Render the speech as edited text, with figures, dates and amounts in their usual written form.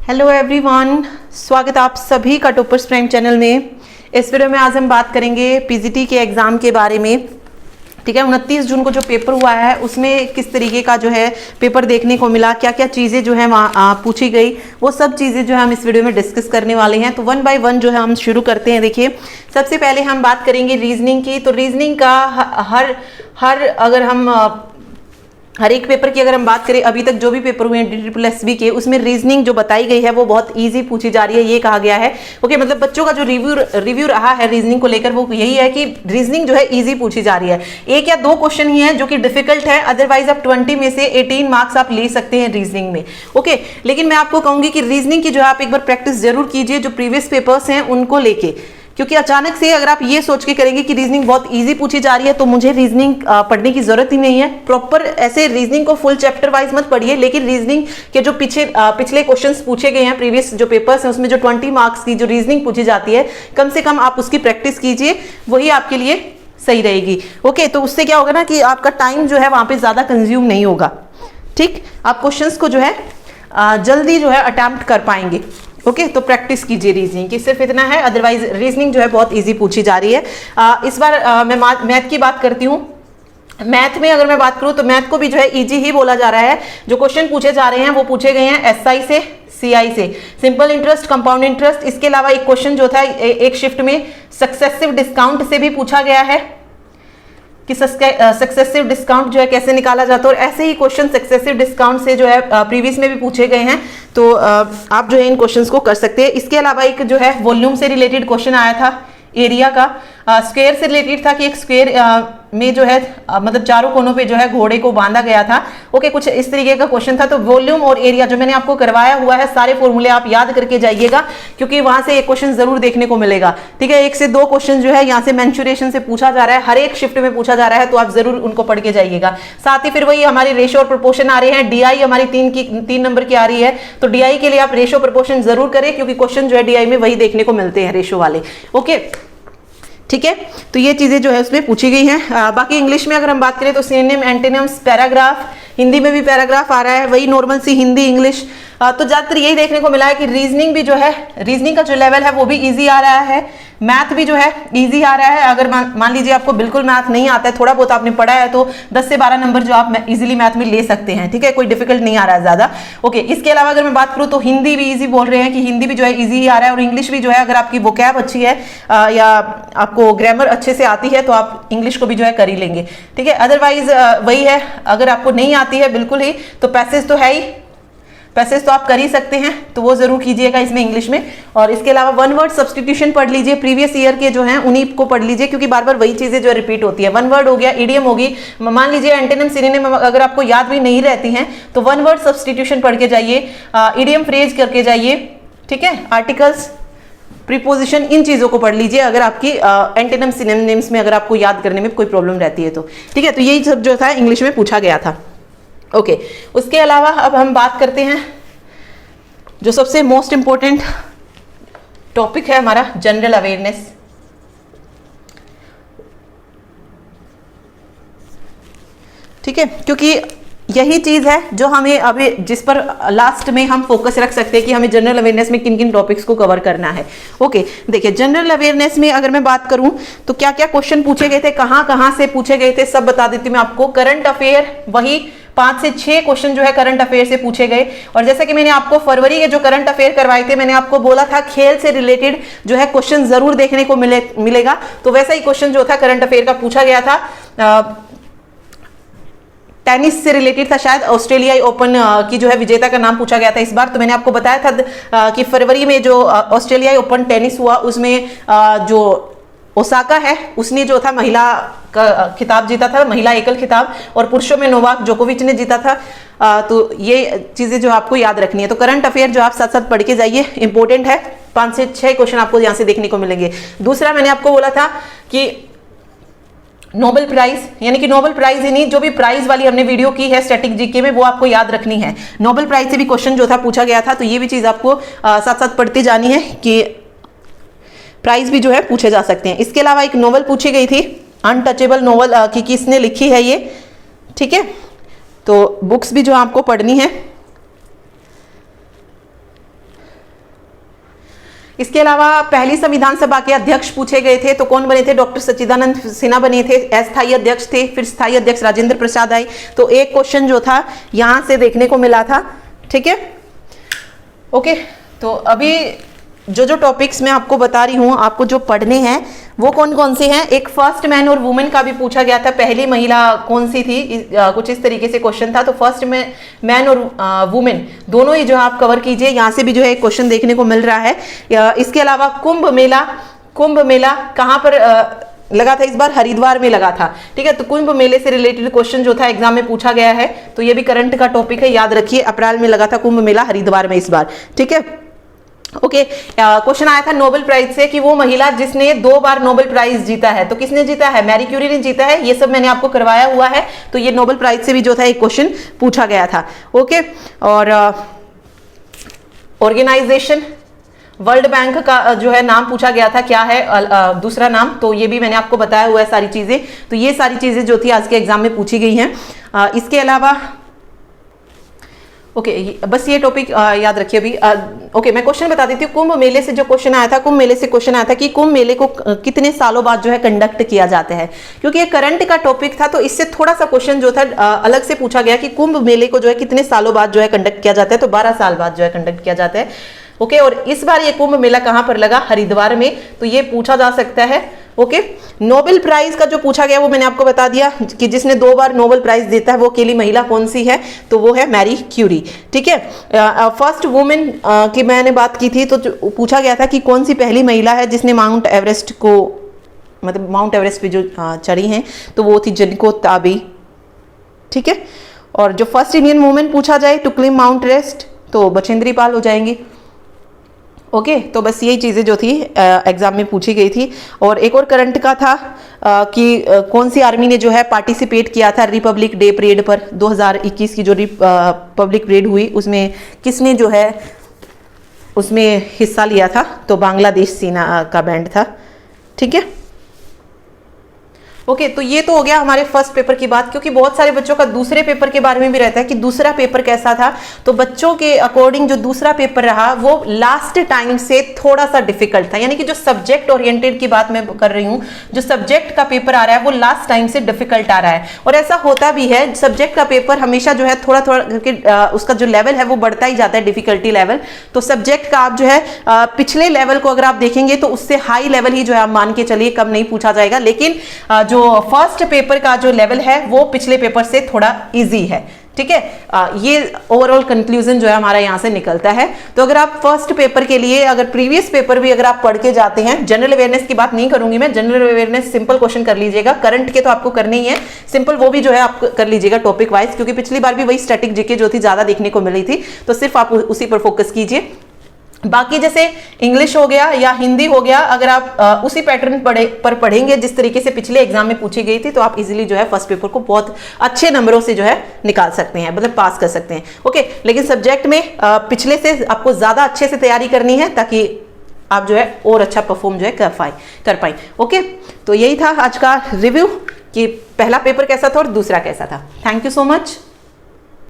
Hello everyone, स्वागत है आप सभी का टॉपर्स प्राइम चैनल में। इस वीडियो में आज हम बात करेंगे पीजीटी के एग्ज़ाम के बारे में। ठीक है, 29 जून को जो पेपर हुआ है उसमें किस तरीके का जो है पेपर देखने को मिला, क्या क्या चीज़ें जो है वहाँ पूछी गई, वो सब चीज़ें जो है हम इस वीडियो में डिस्कस करने वाले हैं। तो वन बाय वन जो है हम शुरू करते हैं। देखिए, सबसे पहले हम बात करेंगे रीजनिंग की। तो रीजनिंग का अगर हम हर एक पेपर की अगर हम बात करें, अभी तक जो भी पेपर हुए हैं DSSB के, उसमें रीजनिंग जो बताई गई है वो बहुत इजी पूछी जा रही है, ये कहा गया है। ओके, मतलब बच्चों का जो रिव्यू रहा है रीजनिंग को लेकर वो यही है कि रीजनिंग जो है इजी पूछी जा रही है। एक या दो क्वेश्चन ही है जो कि डिफिकल्ट है, अदरवाइज आप 20 में से 18 मार्क्स आप ले सकते हैं रीजनिंग में। ओके, लेकिन मैं आपको कहूंगी कि रीजनिंग की जो है आप एक बार प्रैक्टिस जरूर कीजिए, जो प्रीवियस पेपर्स हैं उनको लेके, क्योंकि अचानक से अगर आप ये सोच के करेंगे कि रीजनिंग बहुत इजी पूछी जा रही है तो मुझे रीजनिंग पढ़ने की जरूरत ही नहीं है। प्रॉपर ऐसे रीजनिंग को फुल चैप्टर वाइज मत पढ़िए, लेकिन रीजनिंग के जो पिछले क्वेश्चंस पूछे गए हैं, प्रीवियस जो पेपर्स हैं उसमें जो 20 मार्क्स की जो रीजनिंग पूछी जाती है, कम से कम आप उसकी प्रैक्टिस कीजिए, वही आपके लिए सही रहेगी। ओके, तो उससे क्या होगा ना कि आपका टाइम जो है वहां पर ज्यादा कंज्यूम नहीं होगा। ठीक, आप क्वेश्चंस को जो है जल्दी जो है अटेम्प्ट कर पाएंगे। ओके, तो प्रैक्टिस कीजिए रीजनिंग की, सिर्फ इतना है। अदरवाइज रीजनिंग जो है बहुत इजी पूछी जा रही है। इस बार मैं मैथ की बात करती हूँ। मैथ में अगर मैं बात करूँ तो मैथ को भी जो है इजी ही बोला जा रहा है। जो क्वेश्चन पूछे जा रहे हैं वो पूछे गए हैं SI से, CI से, सिंपल इंटरेस्ट, कंपाउंड इंटरेस्ट। इसके अलावा एक क्वेश्चन जो था एक शिफ्ट में सक्सेसिव डिस्काउंट से भी पूछा गया है कि सक्सेसिव डिस्काउंट जो है कैसे निकाला जाता है, और ऐसे ही क्वेश्चन सक्सेसिव डिस्काउंट से जो है प्रीवियस में भी पूछे गए हैं। तो आप जो है इन क्वेश्चंस को कर सकते हैं। इसके अलावा एक जो है वॉल्यूम से रिलेटेड क्वेश्चन आया था, एरिया का। स्क्वायर से रिलेटेड था कि एक स्क्वायर में जो है मतलब चारों कोनों पे जो है घोड़े को बांधा गया था। ओके, कुछ इस तरीके का क्वेश्चन था। तो वॉल्यूम और एरिया जो मैंने आपको करवाया हुआ है, सारे फॉर्मूले आप याद करके जाइएगा, क्योंकि वहां से एक क्वेश्चन जरूर देखने को मिलेगा। ठीक है, 1 से 2 क्वेश्चन जो है यहाँ से मेंसुरेशन से पूछा जा रहा है, हर एक शिफ्ट में पूछा जा रहा है, तो आप जरूर उनको पढ़ के जाइएगा। साथ ही फिर वही हमारी रेशो और प्रोपोर्शन आ रहे हैं। DI हमारी 3 नंबर की आ रही है, तो DI के लिए आप रेशो प्रोपोर्शन जरूर करें, क्योंकि क्वेश्चन जो है DI में वही देखने को मिलते हैं, रेशो वाले। ओके, ठीक है, तो ये चीजें जो है उसमें पूछी गई हैं। बाकी इंग्लिश में अगर हम बात करें तो सिनोनिम, एंटोनिम्स, पैराग्राफ, हिंदी में भी पैराग्राफ आ रहा है, वही नॉर्मल सी हिंदी इंग्लिश। तो ज्यादातर यही देखने को मिला है कि रीजनिंग भी जो है, रीजनिंग का जो लेवल है वो भी इजी आ रहा है, मैथ भी जो है इजी आ रहा है। अगर मान लीजिए आपको बिल्कुल मैथ नहीं आता है, थोड़ा बहुत आपने पढ़ा है, तो 10 से 12 नंबर जो आप इजीली मैथ में ले सकते हैं। ठीक है, कोई डिफिकल्ट नहीं आ रहा है ज्यादा। ओके, इसके अलावा अगर मैं बात करूँ तो हिंदी भी इजी बोल रहे हैं कि हिंदी भी जो है इजी आ रहा है, और इंग्लिश भी जो है, अगर आपकी वोकैब अच्छी है या आपको ग्रामर अच्छे से आती है तो आप इंग्लिश को भी जो है कर ही लेंगे। ठीक है, अदरवाइज वही है, अगर आपको नहीं आती है बिल्कुल ही, तो पैसेज तो है ही, पैसेज तो आप कर ही सकते हैं, तो वो जरूर कीजिएगा इसमें इंग्लिश में। और इसके अलावा वन वर्ड सब्स्टिट्यूशन पढ़ लीजिए, प्रीवियस ईयर के जो हैं उन्हीं को पढ़ लीजिए, क्योंकि बार बार वही चीजें जो रिपीट होती है। वन वर्ड हो गया, इडियम होगी, मान लीजिए एंटोनिम सिनोनिम अगर आपको याद भी नहीं रहती हैं तो वन वर्ड सब्स्टिट्यूशन पढ़ के जाइए, इडियम फ्रेज करके जाइए। ठीक है, आर्टिकल्स, प्रीपोजिशन, इन चीजों को पढ़ लीजिए अगर आपकी एंटोनिम सिनोनिम्स में अगर आपको याद करने में कोई प्रॉब्लम रहती है तो। ठीक है, तो यही सब जो था इंग्लिश में पूछा गया था। ओके, उसके अलावा अब हम बात करते हैं जो सबसे मोस्ट इंपॉर्टेंट टॉपिक है हमारा, जनरल अवेयरनेस। ठीक है, क्योंकि यही चीज है जो हमें अभी, जिस पर लास्ट में हम फोकस रख सकते हैं कि हमें जनरल अवेयरनेस में किन किन टॉपिक्स को कवर करना है। ओके, देखिए जनरल अवेयरनेस में अगर मैं बात करूं तो क्या क्या क्वेश्चन पूछे गए थे, कहां कहां से पूछे गए थे, सब बता देती हूं मैं आपको। करंट अफेयर, वही 5 से 6 क्वेश्चन जो है करंट अफेयर से पूछे गए। और जैसे कि मैंने आपको फरवरी के जो करंट अफेयर करवाए थे, मैंने आपको बोला था खेल से रिलेटेड जो है क्वेश्चन जरूर देखने को मिलेगा, तो वैसा ही क्वेश्चन जो था करंट अफेयर का पूछा गया था। टेनिस से रिलेटेड था, शायद ऑस्ट्रेलियाई ओपन की जो है विजेता का नाम पूछा गया था इस बार। तो मैंने आपको बताया था कि फरवरी में जो ऑस्ट्रेलियाई ओपन टेनिस हुआ उसमें जो ओसाका है उसने जो था महिला का खिताब जीता था, महिला एकल खिताब, और पुरुषों में नोवाक जोकोविच ने जीता था। तो ये चीजें जो आपको याद रखनी है। तो करंट अफेयर जो आप साथ साथ पढ़ के जाइए, इंपॉर्टेंट है। 5 से 6 क्वेश्चन आपको यहाँ से देखने को मिलेंगे। दूसरा मैंने आपको बोला था कि नोबेल प्राइज, यानी कि नोबेल प्राइज ही नहीं, जो भी प्राइज वाली हमने वीडियो की है स्टैटिक जीके में, वो आपको याद रखनी है। नोबेल प्राइज से भी क्वेश्चन जो था पूछा गया था, तो ये भी चीज आपको साथ साथ पढ़ती जानी है कि प्राइज भी जो है पूछे जा सकते हैं। इसके अलावा एक नोवेल पूछी गई थी, अनटचेबल नोवेल, कि किसने लिखी है ये। ठीक है, तो बुक्स भी जो आपको पढ़नी है। इसके अलावा पहली संविधान सभा के अध्यक्ष पूछे गए थे, तो कौन बने थे? डॉक्टर सच्चिदानंद सिन्हा बने थे, अस्थायी अध्यक्ष थे। फिर स्थायी अध्यक्ष राजेंद्र प्रसाद आए। तो एक क्वेश्चन जो था यहां से देखने को मिला था। ठीक है, ओके। तो अभी जो जो टॉपिक्स मैं आपको बता रही हूँ, आपको जो पढ़ने हैं वो कौन कौन से हैं? एक फर्स्ट मैन और वुमेन का भी पूछा गया था, पहली महिला कौन सी थी, कुछ इस तरीके से क्वेश्चन था। तो फर्स्ट मैन और वुमेन दोनों ही जो है आप कवर कीजिए, यहाँ से भी जो है एक क्वेश्चन देखने को मिल रहा है। इसके अलावा कुंभ मेला कहाँ पर लगा था? इस बार हरिद्वार में लगा था। ठीक है, तो कुंभ मेले से रिलेटेड क्वेश्चन जो था एग्जाम में पूछा गया है, तो ये भी करंट का टॉपिक है, याद रखिए। अप्रैल में लगा था कुंभ मेला हरिद्वार में इस बार। ठीक है, ओके। क्वेश्चन आया था नोबेल प्राइज से कि वो महिला जिसने 2 बार नोबेल प्राइज जीता है, तो किसने जीता है? मैरी क्यूरी ने जीता है। ये सब मैंने आपको करवाया हुआ है। तो ये नोबेल प्राइज से भी जो था एक क्वेश्चन पूछा गया था। ओके, और ऑर्गेनाइजेशन वर्ल्ड बैंक का जो है नाम पूछा गया था, क्या है दूसरा नाम? तो ये भी मैंने आपको बताया हुआ है सारी चीजें। तो ये सारी चीजें जो थी आज के एग्जाम में पूछी गई हैं। इसके अलावा ओके, बस ये टॉपिक याद रखिए अभी। ओके, मैं क्वेश्चन बता देती हूँ। कुंभ मेले से जो क्वेश्चन आया था, कुंभ मेले से क्वेश्चन आया था कि कुंभ मेले को कितने सालों बाद जो है कंडक्ट किया जाता है, क्योंकि ये करंट का टॉपिक था। तो इससे थोड़ा सा क्वेश्चन जो था अलग से पूछा गया कि कुंभ मेले को जो है कितने सालों बाद जो है कंडक्ट किया जाता है, तो 12 साल बाद जो है कंडक्ट किया जाता है। ओके, और इस बार ये कुंभ मेला कहां पर लगा? हरिद्वार में। तो ये पूछा जा सकता है। ओके, नोबेल प्राइज का जो पूछा गया वो मैंने आपको बता दिया कि जिसने 2 बार नोबेल प्राइज देता है वो अकेली महिला कौन सी है? तो वो है मैरी क्यूरी। ठीक है, फर्स्ट वुमेन की मैंने बात की थी, तो पूछा गया था कि कौन सी पहली महिला है जिसने माउंट एवरेस्ट को, मतलब माउंट एवरेस्ट पे जो चढ़ी हैं, तो वो थी जिनको ताबी। ठीक है, और जो फर्स्ट इंडियन वुमेन पूछा जाए टू क्लाइम माउंट एवरेस्ट, तो बचेंद्री पाल हो जाएंगी। ओके, तो बस यही चीज़ें जो थी एग्जाम में पूछी गई थी। और एक और करंट का था कि कौन सी आर्मी ने जो है पार्टिसिपेट किया था रिपब्लिक डे परेड पर? 2021 की जो रिपब्लिक परेड हुई उसमें किसने जो है उसमें हिस्सा लिया था? तो बांग्लादेश सेना का बैंड था। ठीक है, ओके, तो ये तो हो गया हमारे फर्स्ट पेपर की बात, क्योंकि बहुत सारे बच्चों का दूसरे पेपर के बारे में भी रहता है कि दूसरा पेपर कैसा था। तो बच्चों के अकॉर्डिंग जो दूसरा पेपर रहा वो लास्ट टाइम से थोड़ा सा डिफिकल्ट था, यानी कि जो सब्जेक्ट ओरिएंटेड की बात मैं कर रही हूँ, जो सब्जेक्ट का पेपर आ रहा है वो लास्ट टाइम से डिफिकल्ट आ रहा है। और ऐसा होता भी है, सब्जेक्ट का पेपर हमेशा जो है थोड़ा थोड़ा करके उसका जो लेवल है वो बढ़ता ही जाता है, डिफिकल्टी लेवल। तो सब्जेक्ट का आप जो है पिछले लेवल को अगर आप देखेंगे तो उससे हाई लेवल ही जो है आप मान के चलिए, कम नहीं पूछा जाएगा। लेकिन जो फर्स्ट पेपर का जो लेवल है वो पिछले पेपर से थोड़ा इजी है। ठीक है, ये ओवरऑल कंक्लूजन जो है हमारा यहां से निकलता है। तो अगर आप फर्स्ट पेपर के लिए अगर प्रीवियस पेपर भी अगर आप पढ़ के जाते हैं, जनरल अवेयरनेस की बात नहीं करूंगी मैं, जनरल अवेयरनेस सिंपल क्वेश्चन कर लीजिएगा, करंट के तो आपको करने ही है, सिंपल वो भी जो है आप कर लीजिएगा टॉपिक वाइज, क्योंकि पिछली बार भी वही स्टैटिक जीके जो थी ज्यादा देखने को मिली थी। तो सिर्फ आप उसी पर फोकस कीजिए। बाकी जैसे इंग्लिश हो गया या हिंदी हो गया, अगर आप उसी पैटर्न पर पढ़ेंगे जिस तरीके से पिछले एग्जाम में पूछी गई थी, तो आप इजीली जो है फर्स्ट पेपर को बहुत अच्छे नंबरों से जो है निकाल सकते हैं, मतलब पास कर सकते हैं। ओके, लेकिन सब्जेक्ट में पिछले से आपको ज्यादा अच्छे से तैयारी करनी है ताकि आप जो है और अच्छा परफॉर्म जो है कर पाए। ओके, तो यही था आज का रिव्यू कि पहला पेपर कैसा था और दूसरा कैसा था। Thank you so much.